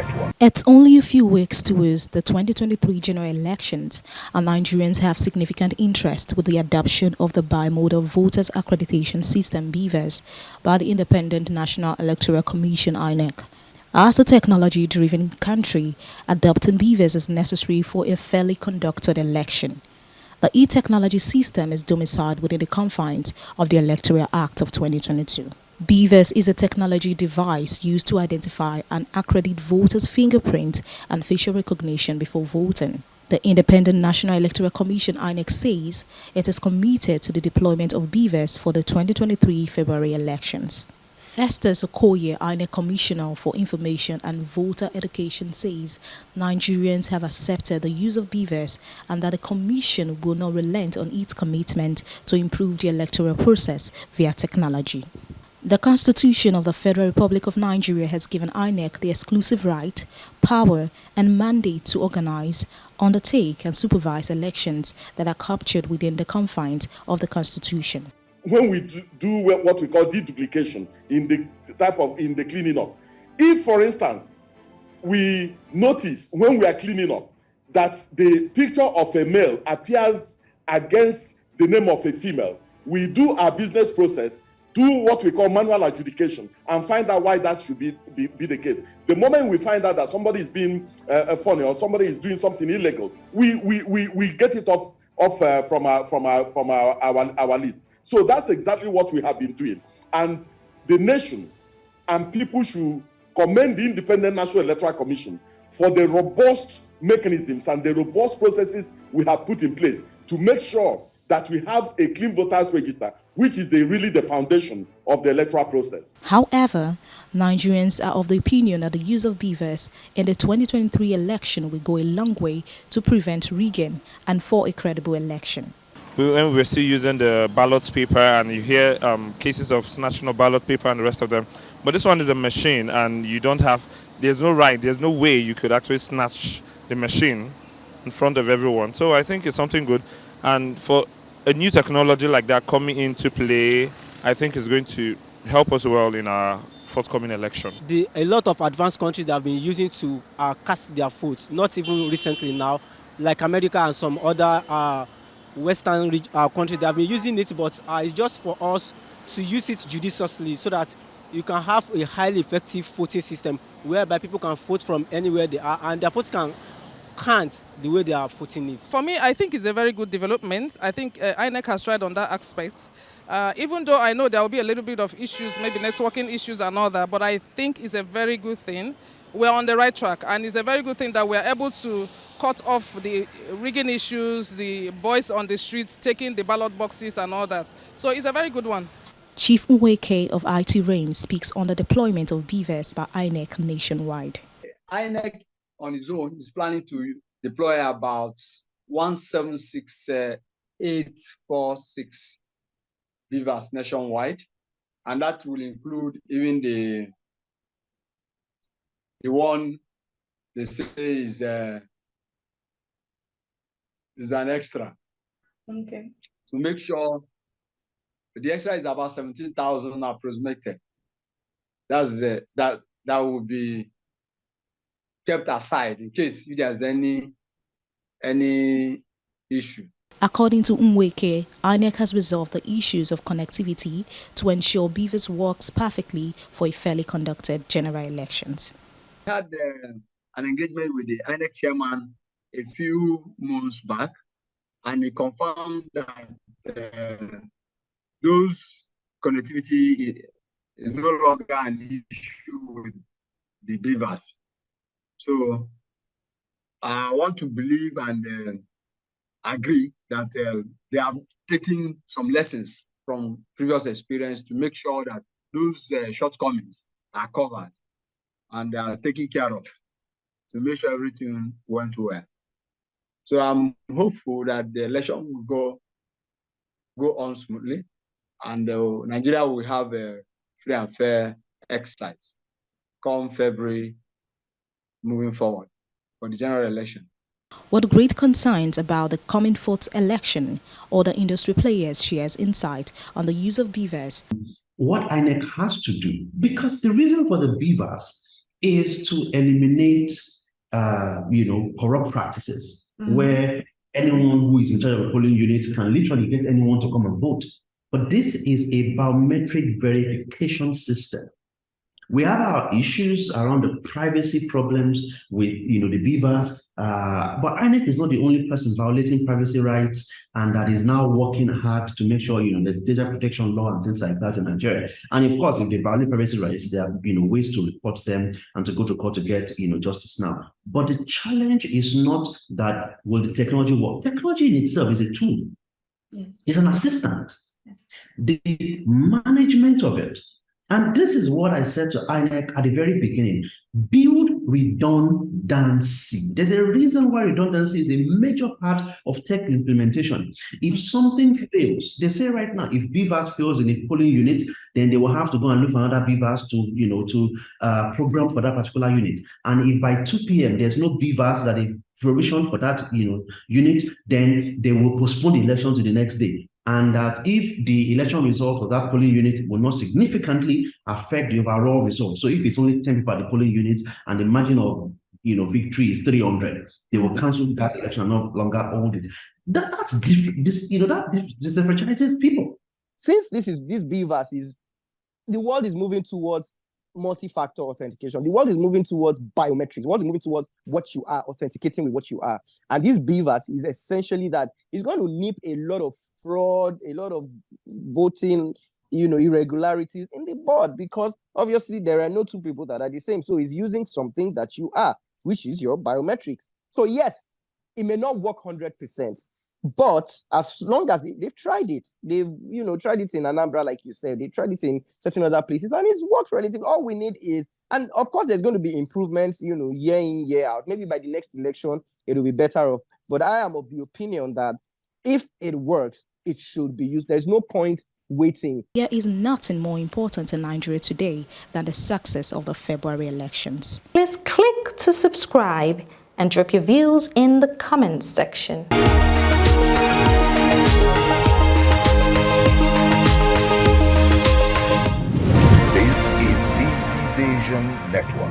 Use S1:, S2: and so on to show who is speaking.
S1: perpetual.
S2: It's only a few weeks towards the 2023 general elections, and Nigerians have significant interest with the adoption of the Bimodal Voters Accreditation System (BVAS) by the Independent National Electoral Commission (INEC). As a technology-driven country, adopting BVAS is necessary for a fairly conducted election. The e-technology system is domiciled within the confines of the Electoral Act of 2022. BVAS is a technology device used to identify and accredit voters' fingerprint and facial recognition before voting. The Independent National Electoral Commission (INEC) says it is committed to the deployment of BVAS for the 2023 February elections. Festus Okoye, INEC Commissioner for Information and Voter Education, says Nigerians have accepted the use of BVAS and that the Commission will not relent on its commitment to improve the electoral process via technology. The Constitution of the Federal Republic of Nigeria has given INEC the exclusive right, power, and mandate to organize, undertake, and supervise elections that are captured within the confines of the Constitution.
S1: When we do what we call deduplication in the cleaning up, if, for instance, we notice when we are cleaning up that the picture of a male appears against the name of a female, we do our business process, do what we call manual adjudication, and find out why that should be the case. The moment we find out that somebody is being funny or somebody is doing something illegal, we get it off from our list. So that's exactly what we have been doing. And the nation and people should commend the Independent National Electoral Commission for the robust mechanisms and the robust processes we have put in place to make sure that we have a clean voters register, which is really the foundation of the electoral process.
S2: However, Nigerians are of the opinion that the use of BVAS in the 2023 election will go a long way to prevent rigging and for a credible election.
S3: When we're still using the ballot paper, and you hear cases of snatching of ballot paper and the rest of them, but this one is a machine, and there's no way you could actually snatch the machine in front of everyone. So I think it's something good, and for a new technology like that coming into play, I think is going to help us well in our forthcoming election.
S4: A lot of advanced countries that have been using to cast their votes, not even recently now, like America and some other Western countries, they have been using it, but it's just for us to use it judiciously so that you can have a highly effective voting system whereby people can vote from anywhere they are and their votes can count the way they are voting it.
S5: For me, I think it's a very good development. I think INEC has tried on that aspect. Even though I know there will be a little bit of issues, maybe networking issues and all that, but I think it's a very good thing. We're on the right track, and it's a very good thing that we're able to cut off the rigging issues, the boys on the streets taking the ballot boxes and all that. So it's a very good one.
S2: Chief Nweke of IT Reign speaks on the deployment of BVAS by INEC nationwide.
S6: INEC on its own is planning to deploy about 176,846 BVAS nationwide, and that will include even the one they say is an extra.
S7: Okay.
S6: To make sure the extra is about 17,000 approximately. That will be kept aside in case if there's any issue.
S2: According to Nweke, INEC has resolved the issues of connectivity to ensure BVAS works perfectly for a fairly conducted general elections.
S6: We had an engagement with the INEC chairman a few months back, and he confirmed that those connectivity is no longer an issue with the BVAS. So I want to believe and agree that they are taking some lessons from previous experience to make sure that those shortcomings are covered and are taken care of to make sure everything went well. So I'm hopeful that the election will go on smoothly, and Nigeria will have a free and fair exercise come February moving forward for the general election.
S2: With great concerns about the coming fourth election, other industry players shares insight on the use of BVAS.
S8: What INEC has to do, because the reason for the BVAS
S7: is to eliminate, corrupt practices where anyone who is in charge of a polling unit can literally get anyone to come and vote. But this is a biometric verification system. We have our issues around the privacy problems with, the beavers, but INEC is not the only person violating privacy rights, and that is now working hard to make sure, there's data protection law and things like that in Nigeria. And of course, if they violate privacy rights, there are, ways to report them and to go to court to get, justice now. But the challenge is not that will the technology work. Technology in itself is a tool.
S8: Yes.
S7: It's an assistant.
S8: Yes.
S7: The management of it. And this is what I said to INEC at the very beginning. Build redundancy. There's a reason why redundancy is a major part of tech implementation. If something fails, they say right now, if BVAS fails in a polling unit, then they will have to go and look for another BVAS to program for that particular unit. And if by 2 p.m. there's no BVAS that is provisioned for that unit, then they will postpone the election to the next day. And that if the election result of that polling unit will not significantly affect the overall result. So if it's only 10 people at the polling unit and the margin of victory is 300, they will cancel that election and no longer hold it. That's different. That disenfranchises people.
S4: Since this BVAS is, the world is moving towards multi-factor authentication. The world is moving towards biometrics. The world is moving towards what you are, authenticating with what you are. And this BVAS is essentially that it's going to nip a lot of fraud, a lot of voting, irregularities in the board, because obviously there are no two people that are the same. So it's using something that you are, which is your biometrics. So yes, it may not work 100%. But as long as they've tried it, they've tried it in Anambra, like you said, they tried it in certain other places, and it's worked relatively. All we need is, and of course there's going to be improvements, year in, year out. Maybe by the next election it will be better off. But I am of the opinion that if it works, it should be used. There's no point waiting.
S2: There is nothing more important in Nigeria today than the success of the February elections.
S8: Please click to subscribe and drop your views in the comments section.
S9: This is Digivation Network.